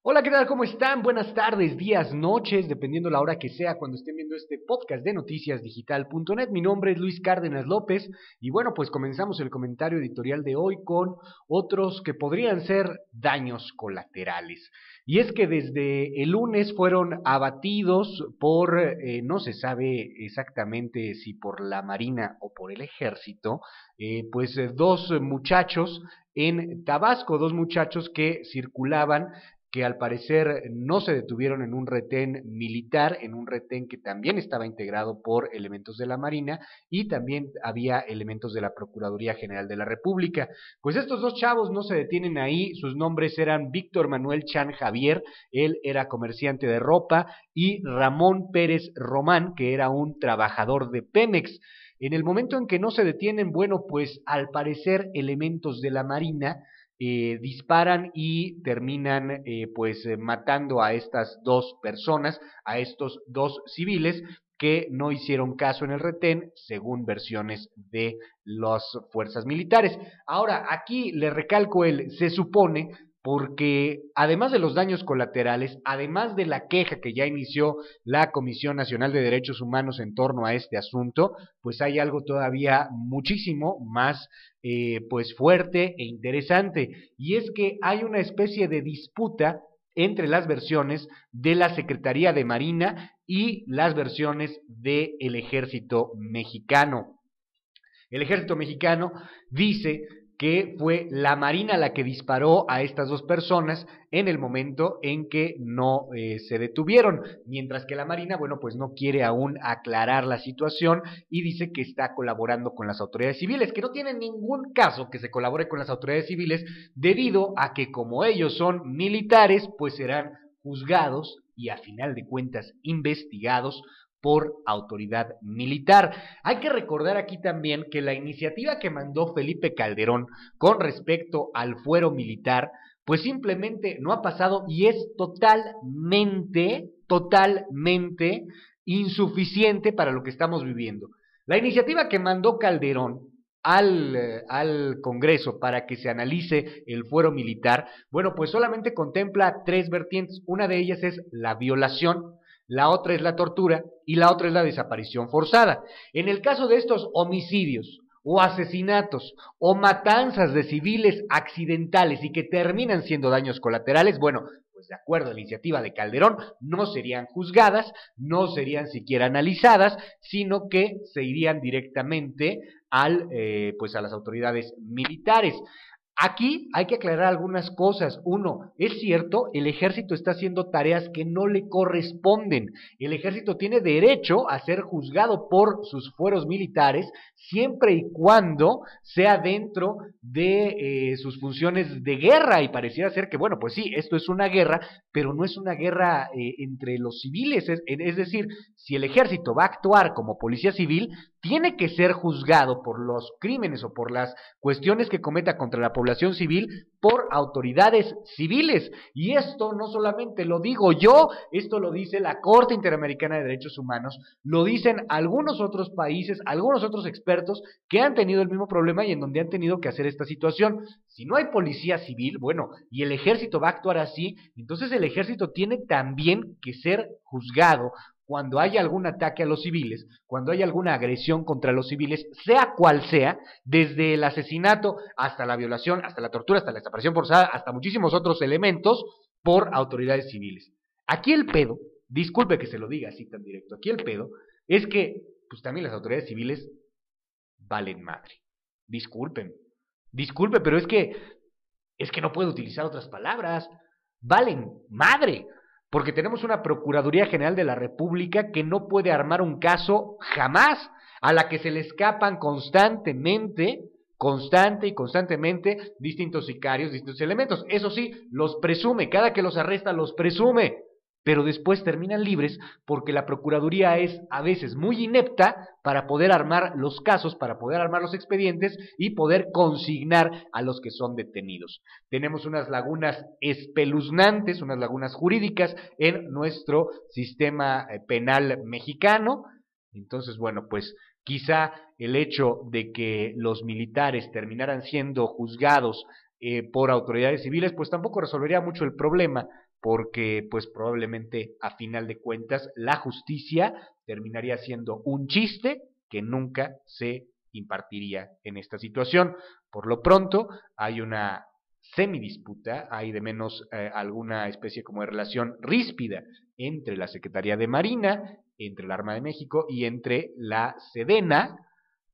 Hola, ¿qué tal? ¿Cómo están? Buenas tardes, días, noches, dependiendo la hora que sea cuando estén viendo este podcast de noticiasdigital.net. Mi nombre es Luis Cárdenas López y bueno, pues comenzamos el comentario editorial de hoy con otros que podrían ser daños colaterales. Y es que desde el lunes fueron abatidos por, no se sabe exactamente si por la Marina o por el Ejército, dos muchachos en Tabasco, dos muchachos que circulaban, que al parecer no se detuvieron en un retén militar, en un retén que también estaba integrado por elementos de la Marina y también había elementos de la Procuraduría General de la República. Pues estos dos chavos no se detienen ahí, sus nombres eran Víctor Manuel Chan Javier, él era comerciante de ropa, y Ramón Pérez Román, que era un trabajador de Pemex. En el momento en que no se detienen, bueno, pues al parecer elementos de la Marina disparan y terminan matando a estas dos personas, a estos dos civiles que no hicieron caso en el retén, según versiones de las fuerzas militares. Ahora, aquí le recalco se supone, porque además de los daños colaterales, además de la queja que ya inició la Comisión Nacional de Derechos Humanos en torno a este asunto, pues hay algo todavía muchísimo más fuerte e interesante, y es que hay una especie de disputa entre las versiones de la Secretaría de Marina y las versiones del Ejército Mexicano. El ejército mexicano dice que fue la Marina la que disparó a estas dos personas en el momento en que no se detuvieron, mientras que la Marina, bueno, pues no quiere aún aclarar la situación y dice que está colaborando con las autoridades civiles, que no tiene ningún caso que se colabore con las autoridades civiles, debido a que como ellos son militares, pues serán juzgados y a final de cuentas investigados por autoridad militar. Hay que recordar aquí también que la iniciativa que mandó Felipe Calderón con respecto al fuero militar, pues simplemente no ha pasado y es totalmente insuficiente para lo que estamos viviendo. La iniciativa que mandó Calderón al Congreso para que se analice el fuero militar, bueno, pues solamente contempla tres vertientes. Una de ellas es la violación, la otra es la tortura y la otra es la desaparición forzada. En el caso de estos homicidios o asesinatos o matanzas de civiles accidentales y que terminan siendo daños colaterales, bueno, pues de acuerdo a la iniciativa de Calderón, no serían juzgadas, no serían siquiera analizadas, sino que se irían directamente a las autoridades militares. Aquí hay que aclarar algunas cosas. Uno, es cierto, el ejército está haciendo tareas que no le corresponden. El ejército tiene derecho a ser juzgado por sus fueros militares siempre y cuando sea dentro de sus funciones de guerra. Y pareciera ser que, bueno, pues sí, esto es una guerra, pero no es una guerra entre los civiles. Es decir, si el ejército va a actuar como policía civil, tiene que ser juzgado por los crímenes o por las cuestiones que cometa contra la población civil por autoridades civiles. Y esto no solamente lo digo yo, esto lo dice la Corte Interamericana de Derechos Humanos, lo dicen algunos otros países, algunos otros expertos que han tenido el mismo problema y en donde han tenido que hacer esta situación. Si no hay policía civil, bueno, y el ejército va a actuar así, entonces el ejército tiene también que ser juzgado cuando haya algún ataque a los civiles, cuando haya alguna agresión contra los civiles, sea cual sea, desde el asesinato hasta la violación, hasta la tortura, hasta la desaparición forzada, hasta muchísimos otros elementos por autoridades civiles. Aquí el pedo, disculpe que se lo diga así tan directo, aquí el pedo es que pues también las autoridades civiles valen madre. Disculpen, disculpe, pero es que no puedo utilizar otras palabras. Valen madre, porque tenemos una Procuraduría General de la República que no puede armar un caso jamás, a la que se le escapan constantemente distintos sicarios, distintos elementos. Eso sí, los presume, cada que los arresta los presume, pero después terminan libres porque la Procuraduría es a veces muy inepta para poder armar los casos, para poder armar los expedientes y poder consignar a los que son detenidos. Tenemos unas lagunas espeluznantes, unas lagunas jurídicas en nuestro sistema penal mexicano. Entonces, bueno, pues quizá el hecho de que los militares terminaran siendo juzgados por autoridades civiles, pues tampoco resolvería mucho el problema, porque pues probablemente a final de cuentas la justicia terminaría siendo un chiste que nunca se impartiría en esta situación. Por lo pronto hay una semidisputa, hay de menos alguna especie como de relación ríspida entre la Secretaría de Marina, entre la Armada de México y entre la Sedena,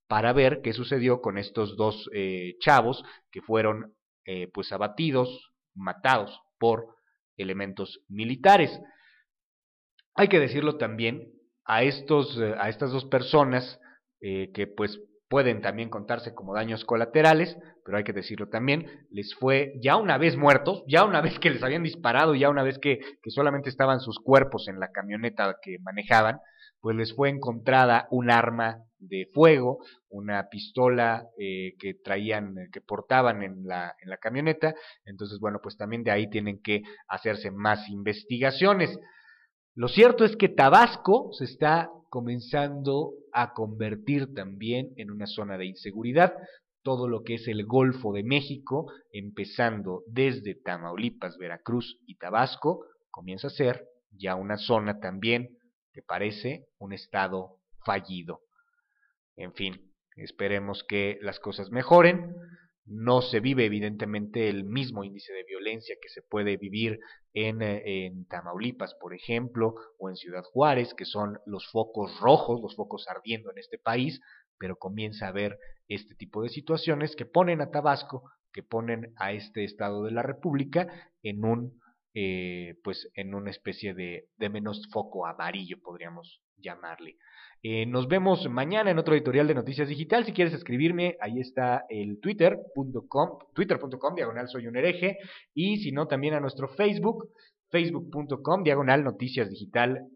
para ver qué sucedió con estos dos chavos que fueron pues abatidos, matados por elementos militares. Hay que decirlo también, a estas dos personas que pues pueden también contarse como daños colaterales, pero hay que decirlo también, les fue ya una vez muertos, ya una vez que les habían disparado, ya una vez que solamente estaban sus cuerpos en la camioneta que manejaban, pues les fue encontrada un arma de fuego, una pistola que traían, que portaban en la camioneta. Entonces, bueno, pues también de ahí tienen que hacerse más investigaciones. Lo cierto es que Tabasco se está comenzando a convertir también en una zona de inseguridad. Todo lo que es el Golfo de México, empezando desde Tamaulipas, Veracruz y Tabasco, comienza a ser ya una zona también que parece un estado fallido. En fin, esperemos que las cosas mejoren. No se vive evidentemente el mismo índice de violencia que se puede vivir en Tamaulipas, por ejemplo, o en Ciudad Juárez, que son los focos rojos, los focos ardiendo en este país, pero comienza a haber este tipo de situaciones que ponen a Tabasco, que ponen a este estado de la República en pues en una especie de menos foco amarillo, podríamos llamarle. Nos vemos mañana en otro editorial de Noticias Digital. Si quieres escribirme, ahí está el twitter.com, diagonal soy un hereje. Y si no, también a nuestro Facebook, facebook.com, diagonal Noticias Digital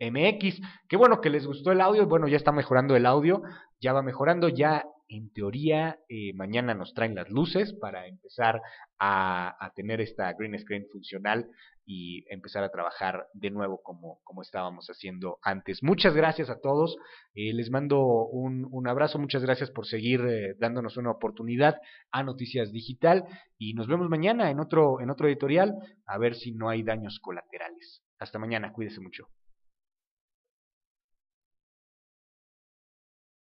MX. Qué bueno que les gustó el audio. Bueno, ya está mejorando el audio, ya va mejorando. Ya en teoría, mañana nos traen las luces para empezar a tener esta green screen funcional y empezar a trabajar de nuevo como estábamos haciendo antes. Muchas gracias a todos, les mando un abrazo, muchas gracias por seguir dándonos una oportunidad a Noticias Digital y nos vemos mañana en otro editorial, a ver si no hay daños colaterales. Hasta mañana, cuídese mucho.